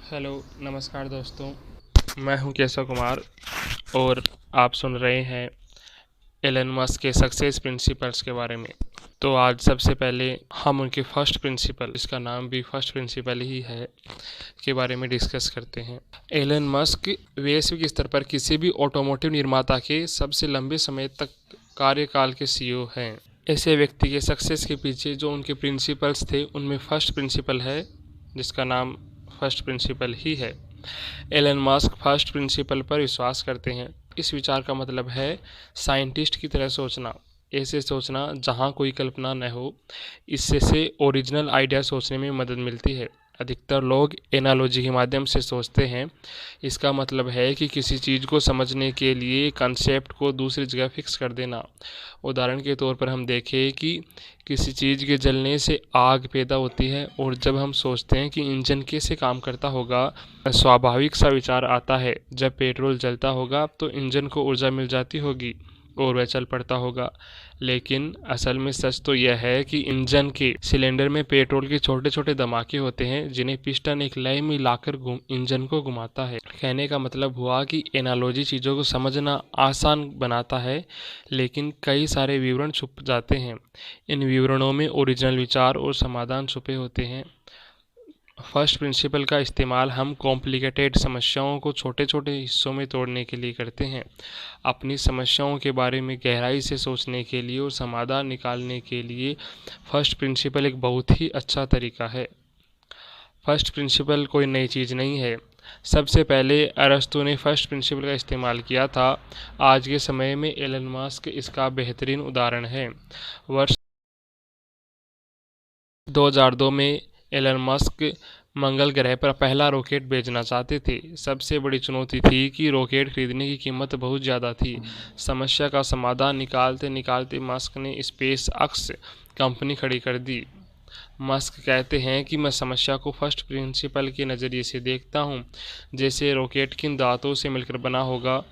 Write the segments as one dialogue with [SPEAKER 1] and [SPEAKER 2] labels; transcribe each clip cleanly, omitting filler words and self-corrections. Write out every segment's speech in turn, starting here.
[SPEAKER 1] Hello, नमस्कार दोस्तों। मैं हूं केशव कुमार और आप सुन रहे हैं एलन मस्क के सक्सेस प्रिंसिपल्स के बारे में। तो आज सबसे पहले हम उनके फर्स्ट प्रिंसिपल, इसका नाम भी फर्स्ट प्रिंसिपल ही है, के बारे में डिस्कस करते हैं। एलन मस्क वैश्विक स्तर पर किसी भी ऑटोमोटिव निर्माता के सबसे लंबे समय तक कार्यकाल के सीईओ हैं। ऐसे व्यक्ति के सक्सेस के पीछे जो उनके प्रिंसिपल्स थे उनमें फर्स्ट प्रिंसिपल है, जिसका नाम फर्स्ट प्रिंसिपल ही है। एलन मस्क फर्स्ट प्रिंसिपल पर विश्वास करते हैं। इस विचार का मतलब है साइंटिस्ट की तरह सोचना, ऐसे सोचना जहाँ कोई कल्पना न हो। इससे से ओरिजिनल आइडिया सोचने में मदद मिलती है। अधिकतर लोग एनालॉजी के माध्यम से सोचते हैं। इसका मतलब है कि किसी चीज़ को समझने के लिए कंसेप्ट को दूसरी जगह फिक्स कर देना। उदाहरण के तौर पर हम देखें कि किसी चीज़ के जलने से आग पैदा होती है, और जब हम सोचते हैं कि इंजन कैसे काम करता होगा, स्वाभाविक सा विचार आता है जब पेट्रोल जलता होगा तो इंजन को ऊर्जा मिल जाती होगी और वह चल पड़ता होगा। लेकिन असल में सच तो यह है कि इंजन के सिलेंडर में पेट्रोल के छोटे छोटे धमाके होते हैं, जिन्हें पिस्टन एक लय में लाकर इंजन को घुमाता है। कहने का मतलब हुआ कि एनालॉजी चीज़ों को समझना आसान बनाता है, लेकिन कई सारे विवरण छुप जाते हैं। इन विवरणों में ओरिजिनल विचार और समाधान छुपे होते हैं। फर्स्ट प्रिंसिपल का इस्तेमाल हम कॉम्प्लिकेटेड समस्याओं को छोटे छोटे हिस्सों में तोड़ने के लिए करते हैं। अपनी समस्याओं के बारे में गहराई से सोचने के लिए और समाधान निकालने के लिए फर्स्ट प्रिंसिपल एक बहुत ही अच्छा तरीका है। फर्स्ट प्रिंसिपल कोई नई चीज़ नहीं है। सबसे पहले अरस्तु ने फर्स्ट प्रिंसिपल का इस्तेमाल किया था। आज के समय में एलन मस्क इसका बेहतरीन उदाहरण है। वर्ष 2002 में एलन मस्क मंगल ग्रह पर पहला रॉकेट भेजना चाहते थे। सबसे बड़ी चुनौती थी कि रॉकेट खरीदने की कीमत बहुत ज़्यादा थी। समस्या का समाधान निकालते निकालते मस्क ने स्पेस एक्स कंपनी खड़ी कर दी। मस्क कहते हैं कि मैं समस्या को फर्स्ट प्रिंसिपल के नज़रिए से देखता हूँ, जैसे रॉकेट किन धातुओं से मिलकर बना होगा।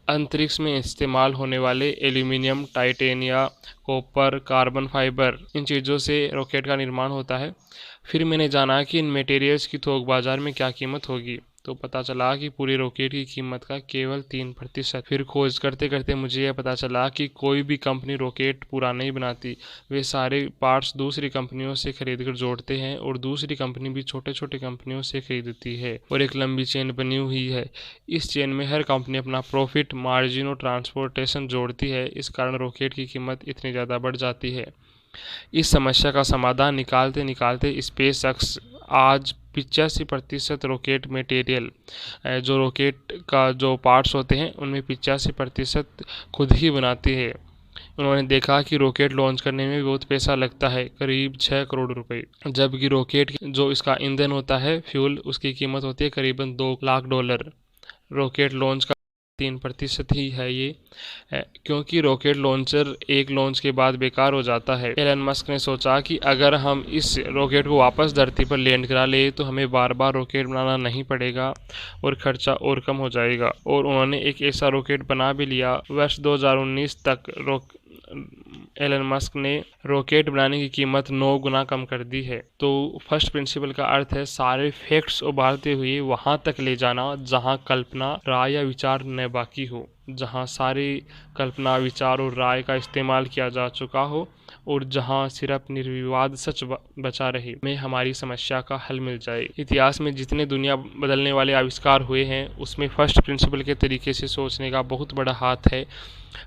[SPEAKER 1] अंतरिक्ष में इस्तेमाल होने वाले aluminium, titania, copper, carbon fibre, इन चीज़ों से रॉकेट का निर्माण होता है। फिर मैंने जाना कि इन मटेरियल्स की थोक बाज़ार में क्या कीमत होगी, तो पता चला कि पूरी रॉकेट की कीमत का केवल 3%। फिर खोज करते करते मुझे यह पता चला कि कोई भी कंपनी रॉकेट पूरा नहीं बनाती। वे सारे पार्ट्स दूसरी कंपनियों से खरीद कर जोड़ते हैं, और दूसरी कंपनी भी छोटे छोटे कंपनियों से खरीदती है, और एक लंबी चेन बनी हुई है। इस चेन में हर कंपनी अपना प्रॉफिट मार्जिन और ट्रांसपोर्टेशन जोड़ती है। इस कारण रॉकेट की कीमत इतनी ज़्यादा बढ़ जाती है। इस समस्या का समाधान निकालते निकालते स्पेस एक्स आज 85% रॉकेट मटेरियल, जो रॉकेट का जो पार्ट्स होते हैं उनमें 85% खुद ही बनाती है। उन्होंने देखा कि रॉकेट लॉन्च करने में बहुत पैसा लगता है, करीब 6 करोड़ रुपए, जबकि रॉकेट जो इसका ईंधन होता है, फ्यूल, उसकी कीमत होती है करीबन $2 लाख। रॉकेट लॉन्च का 3% ही है ये, क्योंकि रॉकेट लॉन्चर एक लॉन्च के बाद बेकार हो जाता है। एलन मस्क ने सोचा कि अगर हम इस रॉकेट को वापस धरती पर लैंड करा ले तो हमें बार बार रॉकेट बनाना नहीं पड़ेगा और खर्चा और कम हो जाएगा, और उन्होंने एक ऐसा रॉकेट बना भी लिया। वर्ष 2019 तक एलन मस्क ने रॉकेट बनाने की कीमत 9 गुना कम कर दी है। तो फर्स्ट प्रिंसिपल का अर्थ है सारे फैक्ट्स उबारते हुए वहां तक ले जाना जहां कल्पना, राय या विचार न बाकी हो, जहां सारी कल्पना, विचार और राय का इस्तेमाल किया जा चुका हो, और जहां सिर्फ निर्विवाद सच बचा रहे, में हमारी समस्या का हल मिल जाए। इतिहास में जितने दुनिया बदलने वाले आविष्कार हुए हैं उसमें फर्स्ट प्रिंसिपल के तरीके से सोचने का बहुत बड़ा हाथ है।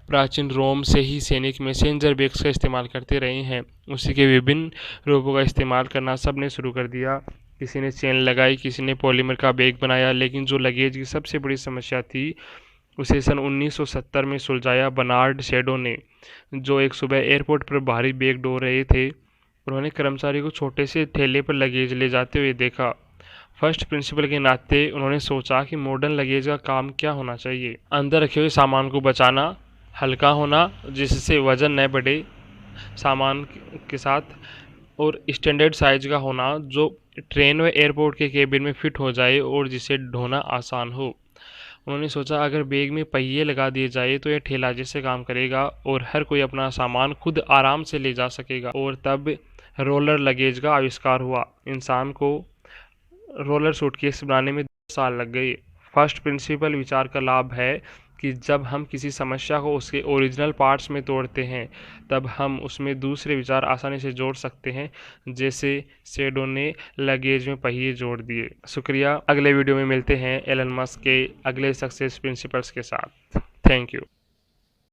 [SPEAKER 1] प्राचीन रोम से ही सैनिक मैसेंजर बैग्स का इस्तेमाल करते रहे हैं। उसी के विभिन्न रूपों का इस्तेमाल करना सब ने शुरू कर दिया। किसी ने चेन लगाई, किसी ने पॉलीमर का बैग बनाया, लेकिन जो लगेज की सबसे बड़ी समस्या थी उसे सन 1970 में सुलझाया बर्नार्ड शैडो ने, जो एक सुबह एयरपोर्ट पर भारी बैग ढो रहे थे। उन्होंने कर्मचारी को छोटे से ठेले पर लगेज ले जाते हुए देखा। फर्स्ट प्रिंसिपल के नाते उन्होंने सोचा कि मॉडर्न लगेज का काम क्या होना चाहिए। अंदर रखे हुए सामान को बचाना, हल्का होना जिससे वजन न बढ़े सामान के साथ, और स्टैंडर्ड साइज का होना जो ट्रेन व एयरपोर्ट के केबिन में फिट हो जाए और जिसे ढोना आसान हो। उन्होंने सोचा अगर बैग में पहिए लगा दिए जाए तो यह ठेला जैसे काम करेगा और हर कोई अपना सामान खुद आराम से ले जा सकेगा। और तब रोलर लगेज का आविष्कार हुआ। इंसान को रोलर सूटकेस बनाने में 2 साल लग गए। फर्स्ट प्रिंसिपल विचार का लाभ है कि जब हम किसी समस्या को उसके ओरिजिनल पार्ट्स में तोड़ते हैं तब हम उसमें दूसरे विचार आसानी से जोड़ सकते हैं, जैसे शेडो ने लगेज में पहिए जोड़ दिए। शुक्रिया। अगले वीडियो में मिलते हैं एलन मस्क के अगले सक्सेस प्रिंसिपल्स के साथ। Thank you.